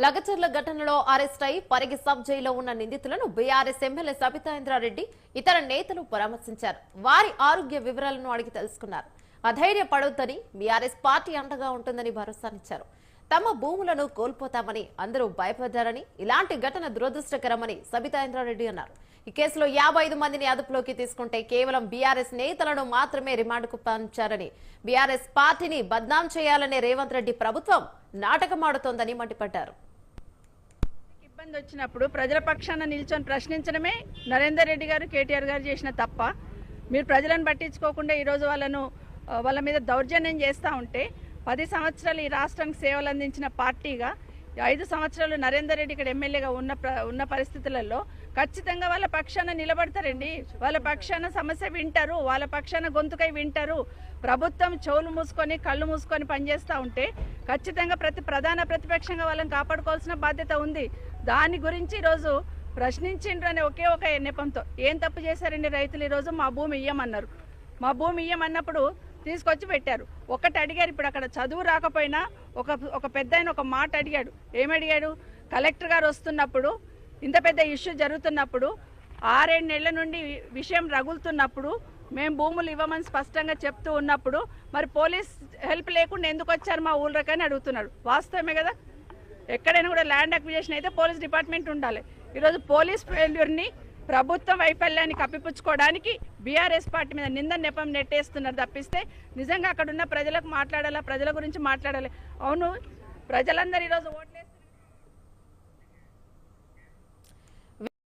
లగచర్ల ఘటనలో అరెస్ట్ అయి పరిగి సబ్ జైల్లో ఉన్న నిందితులను బీఆర్ఎస్ ఎమ్మెల్యే సబితాఇంద్రారెడ్డి ఇతర నేతలు పరామర్శించారు. వారి ఆరోగ్య వివరాలను అడిగి తెలుసుకున్నారు. అధైర్యపడొద్దని బీఆర్ఎస్ పార్టీ అండగా ఉంటుందని భరోసానిచ్చారు. తమ భూములను కోల్పోతామని అందరూ భయపడ్డారని, ఇలాంటి ఘటన దురదృష్టకరమని సబితాఇంద్రారెడ్డి అన్నారు. ఈ కేసులో 55 మందిని అదుపులోకి తీసుకుంటే కేవలం బీఆర్ఎస్ నేతలను మాత్రమే రిమాండ్కు పంపించారని, బీఆర్ఎస్ పార్టీని బద్నాం చేయాలనే రేవంత్ రెడ్డి ప్రభుత్వం నాటకమాడుతోందని మండిపడ్డారు. ఇబ్బంది వచ్చినప్పుడు ప్రజల పక్షాన నిల్చొని ప్రశ్నించడమే నరేందర్ రెడ్డి గారు, కేటీఆర్ గారు చేసిన తప్ప. మీరు ప్రజలను పట్టించుకోకుండా ఈరోజు వాళ్ళ మీద దౌర్జన్యం చేస్తూ ఉంటే 10 సంవత్సరాలు ఈ రాష్ట్రానికి సేవలు అందించిన పార్టీగా 5 సంవత్సరాలు నరేందర్ రెడ్డి ఇక్కడ ఎమ్మెల్యేగా ఉన్న పరిస్థితులలో ఖచ్చితంగా వాళ్ళ పక్షాన నిలబడతారండి. వాళ్ళ పక్షాన సమస్య వింటారు, వాళ్ళ పక్షాన గొంతుకై వింటారు. ప్రభుత్వం చెవులు మూసుకొని కళ్ళు మూసుకొని పనిచేస్తూ ఉంటే ఖచ్చితంగా ప్రధాన ప్రతిపక్షంగా వాళ్ళని కాపాడుకోవాల్సిన బాధ్యత ఉంది. దాని గురించి ఈరోజు ప్రశ్నించిండ్రు అనే ఒకే ఒక నెపంతో ఏం తప్పు చేశారండి రైతులు? ఈరోజు మా భూమి ఇయ్యమన్నారు. మా భూమి ఇయ్యమన్నప్పుడు తీసుకొచ్చి పెట్టారు. ఒకటి అడిగారు. ఇప్పుడు అక్కడ చదువు రాకపోయినా ఒక పెద్ద ఆయన ఒక మాట అడిగాడు. ఏమడిగాడు? కలెక్టర్ గారు వస్తున్నప్పుడు, ఇంత పెద్ద ఇష్యూ జరుగుతున్నప్పుడు, 6-7 నెలల నుండి విషయం రగులుతున్నప్పుడు, మేము భూములు ఇవ్వమని స్పష్టంగా చెప్తూ ఉన్నప్పుడు మరి పోలీస్ హెల్ప్ లేకుండా ఎందుకు వచ్చారు మా ఊళ్ళకని అడుగుతున్నాడు. వాస్తవమే కదా? ఎక్కడైనా కూడా ల్యాండ్ అక్విజిషన్ అయితే పోలీస్ డిపార్ట్మెంట్ ఉండాలి. ఈరోజు పోలీస్ ఫెయిల్యూర్ని, ప్రభుత్వ వైఫల్యాన్ని కప్పిపుచ్చుకోవడానికి బీఆర్ఎస్ పార్టీ మీద నింద నెపం నెట్టేస్తున్నారు తప్పిస్తే నిజంగా అక్కడ ఉన్న ప్రజలకు మాట్లాడాలా, ప్రజల గురించి మాట్లాడాలి. అవును, ప్రజలందరూ ఈరోజు ఓట్లు